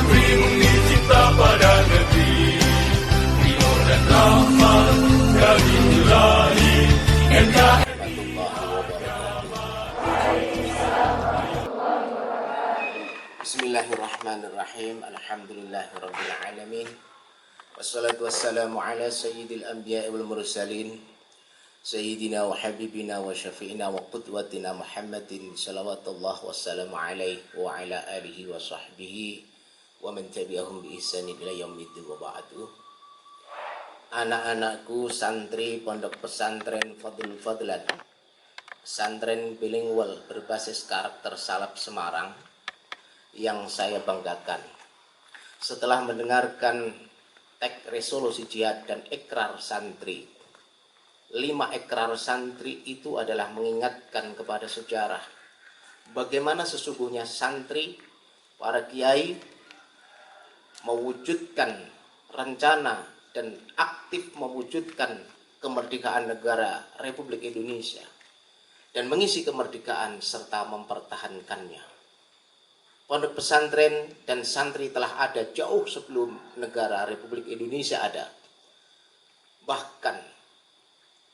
santri murni cinta pada negeri, timur dan rahmat dari Ilahi NKRI. Bismillahirrahmanirrahim. Alhamdulillahirabbil alamin. Wassalatu wassalamu ala sayyidil anbiya'i wal mursalin sayyidina wa habibina wa syafi'ina wa qudwatina Muhammadin salawatullah wassalamu alaihi wa ala alihi wa sahbihi wa man tabi'ahum bi ihsanin ila yaumiddin wa ba'du. Anak-anakku santri Pondok Pesantren Fadlul Fadlan, pesantren bilingual berbasis karakter salaf Semarang yang saya banggakan. Setelah mendengarkan teks resolusi jihad dan ikrar santri, 5 ikrar santri itu adalah mengingatkan kepada sejarah bagaimana sesungguhnya santri, para kiai mewujudkan rencana dan aktif mewujudkan kemerdekaan negara Republik Indonesia dan mengisi kemerdekaan serta mempertahankannya. Pondok pesantren dan santri telah ada jauh sebelum negara Republik Indonesia ada. Bahkan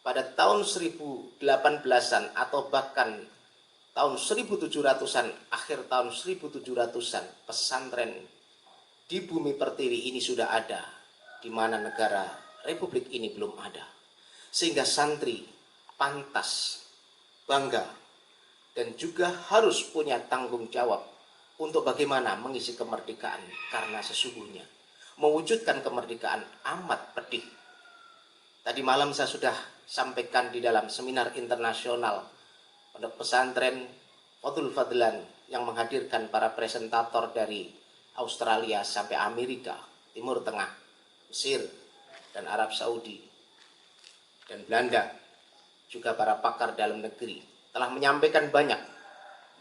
pada tahun 1018-an atau bahkan tahun 1700-an, akhir tahun 1700-an, pesantren di bumi pertiwi ini sudah ada, di mana negara Republik ini belum ada. Sehingga santri pantas bangga dan juga harus punya tanggung jawab untuk bagaimana mengisi kemerdekaan, karena sesungguhnya mewujudkan kemerdekaan amat pedih. Tadi malam saya sudah sampaikan di dalam seminar internasional Pondok Pesantren Fadlul Fadlan yang menghadirkan para presentator dari Australia sampai Amerika, Timur Tengah, Mesir, dan Arab Saudi, dan Belanda, juga para pakar dalam negeri telah menyampaikan banyak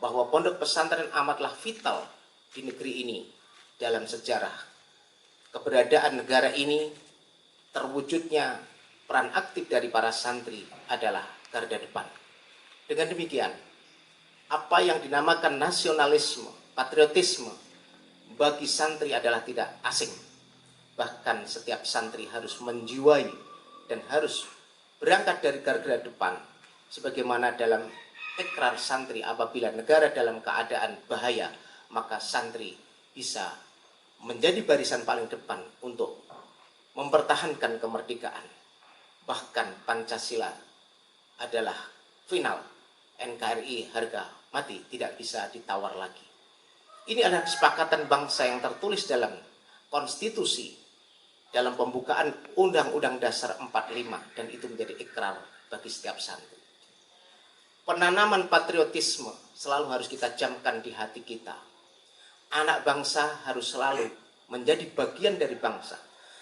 bahwa pondok pesantren amatlah vital di negeri ini dalam sejarah keberadaan negara ini. Terwujudnya peran aktif dari para santri adalah garda depan. Dengan demikian, apa yang dinamakan nasionalisme, patriotisme bagi santri adalah tidak asing. Bahkan setiap santri harus menjiwai dan harus berangkat dari garda depan, sebagaimana dalam ikrar santri, apabila negara dalam keadaan bahaya, maka santri bisa menjadi barisan paling depan untuk mempertahankan kemerdekaan. Bahkan Pancasila adalah final, NKRI harga mati, tidak bisa ditawar lagi. Ini adalah kesepakatan bangsa yang tertulis dalam konstitusi, dalam pembukaan Undang-Undang Dasar 45, dan itu menjadi ikrar bagi setiap santri. Penanaman patriotisme selalu harus kita camkan di hati kita. Anak bangsa harus selalu menjadi bagian dari bangsa.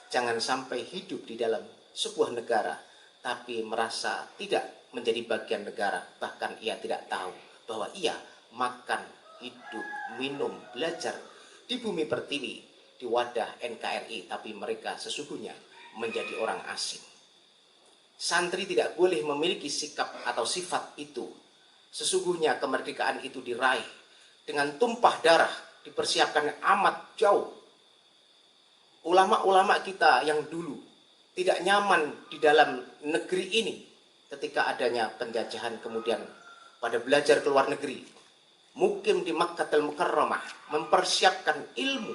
Jangan sampai hidup di dalam sebuah negara tapi merasa tidak menjadi bagian negara, bahkan ia tidak tahu bahwa ia makan, hidup, minum, belajar di bumi pertiwi, di wadah NKRI, tapi mereka sesungguhnya menjadi orang asing. Santri tidak boleh memiliki sikap atau sifat itu. Sesungguhnya kemerdekaan itu diraih dengan tumpah darah, dipersiapkan amat jauh. Ulama-ulama kita yang dulu tidak nyaman di dalam negeri ini ketika adanya penjajahan, kemudian pada belajar ke luar negeri, mukim di Makkatul Mukarramah, mempersiapkan ilmu,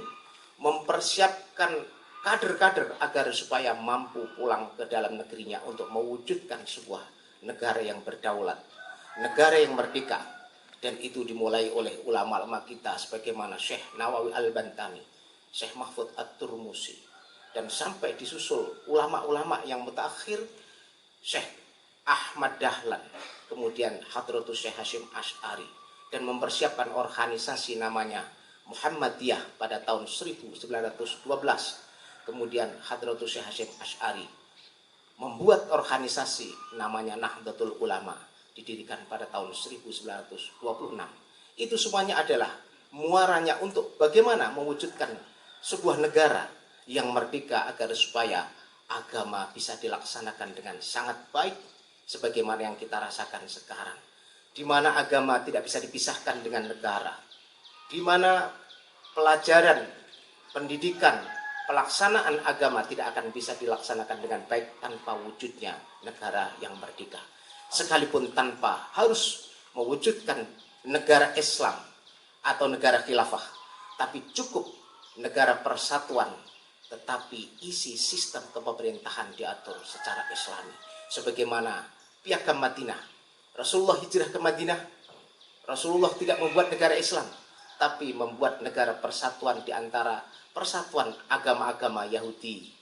mempersiapkan kader-kader agar supaya mampu pulang ke dalam negerinya untuk mewujudkan sebuah negara yang berdaulat, negara yang merdeka. Dan itu dimulai oleh ulama-ulama kita sebagaimana Syekh Nawawi Al-Bantani, Syekh Mahfud At-Turmusi, dan sampai disusul ulama-ulama yang mutakhir, Syekh Ahmad Dahlan, kemudian Hadratus Syekh Hasyim Asy'ari, dan mempersiapkan organisasi namanya Muhammadiyah pada tahun 1912. Kemudian Hadratus Syekh Hasyim Asy'ari membuat organisasi namanya Nahdlatul Ulama, didirikan pada tahun 1926. Itu semuanya adalah muaranya untuk bagaimana mewujudkan sebuah negara yang merdeka agar supaya agama bisa dilaksanakan dengan sangat baik sebagaimana yang kita rasakan sekarang, di mana agama tidak bisa dipisahkan dengan negara, di mana pelajaran pendidikan, pelaksanaan agama tidak akan bisa dilaksanakan dengan baik tanpa wujudnya negara yang merdeka. Sekalipun tanpa harus mewujudkan negara Islam atau negara khilafah, tapi cukup negara persatuan, tetapi isi sistem kepemerintahan diatur secara Islami. Sebagaimana Piagam Madinah, Rasulullah hijrah ke Madinah, Rasulullah tidak membuat negara Islam, tapi membuat negara persatuan di antara persatuan agama-agama Yahudi,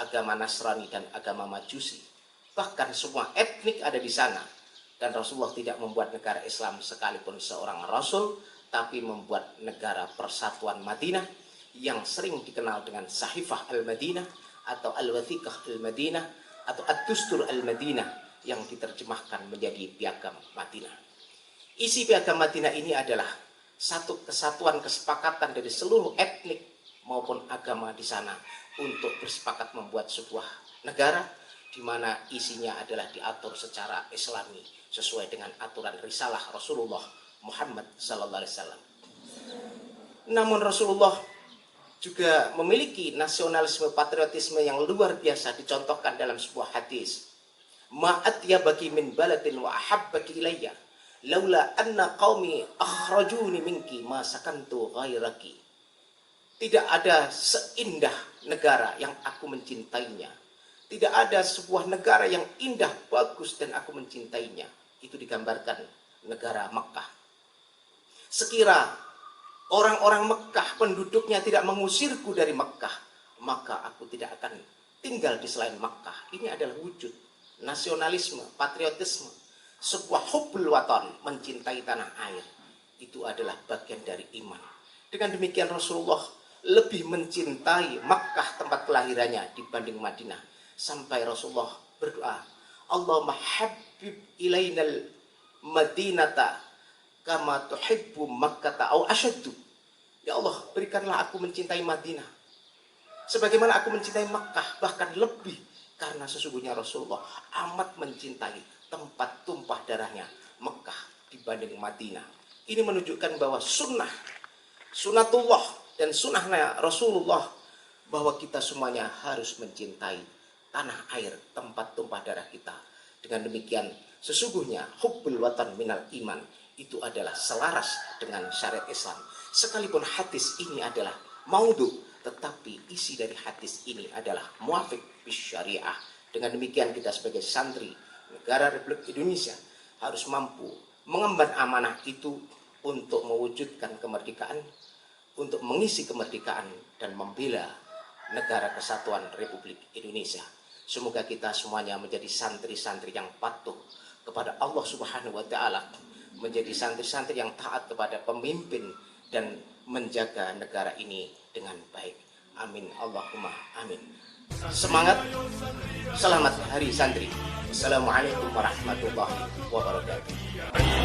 agama Nasrani, dan agama Majusi. Bahkan semua etnik ada di sana. Dan Rasulullah tidak membuat negara Islam sekalipun seorang Rasul, tapi membuat negara persatuan Madinah yang sering dikenal dengan Sahifah Al-Madinah atau Al-Wathiqah Al-Madinah atau Ad-Dustur Al-Madinah yang diterjemahkan menjadi Piagam Madinah. Isi Piagam Madinah ini adalah satu kesatuan kesepakatan dari seluruh etnik maupun agama di sana untuk bersepakat membuat sebuah negara di mana isinya adalah diatur secara Islami sesuai dengan aturan risalah Rasulullah Muhammad sallallahu alaihi wasallam. Namun Rasulullah juga memiliki nasionalisme patriotisme yang luar biasa, dicontohkan dalam sebuah hadis. Ma'atyabaki min baladin wa ahabbaki ilayya laula anna qaumi akhrajuni minki ma sakantu ghairaki. Tidak ada seindah negara yang aku mencintainya. Tidak ada sebuah negara yang indah, bagus, dan aku mencintainya. Itu digambarkan negara Mekah. Sekira orang-orang Mekah, penduduknya tidak mengusirku dari Mekah, maka aku tidak akan tinggal di selain Mekah. Ini adalah wujud nasionalisme, patriotisme, sebuah hubbul watan, mencintai tanah air. Itu adalah bagian dari iman. Dengan demikian Rasulullah lebih mencintai Makkah tempat kelahirannya dibanding Madinah. Sampai Rasulullah berdoa, Allahumma habib ilainal madinata kama tuhibbu makkata au asyaddu. Ya Allah, berikanlah aku mencintai Madinah sebagaimana aku mencintai Makkah, bahkan lebih, karena sesungguhnya Rasulullah amat mencintai tempat tumpah darahnya Makkah dibanding Madinah. Ini menunjukkan bahwa sunnatullah dan sunnahnya Rasulullah, bahwa kita semuanya harus mencintai tanah air, tempat tumpah darah kita. Dengan demikian, sesungguhnya hubbul watan minal iman, itu adalah selaras dengan syariat Islam. Sekalipun hadis ini adalah maudhu, tetapi isi dari hadis ini adalah muafiq bis syariah. Dengan demikian kita sebagai santri negara Republik Indonesia harus mampu mengemban amanah itu untuk mewujudkan kemerdekaan, untuk mengisi kemerdekaan dan membela negara kesatuan Republik Indonesia. Semoga kita semuanya menjadi santri-santri yang patuh kepada Allah Subhanahu wa taala, menjadi santri-santri yang taat kepada pemimpin dan menjaga negara ini dengan baik. Amin Allahumma amin. Semangat, selamat hari santri. Assalamualaikum warahmatullahi wabarakatuh.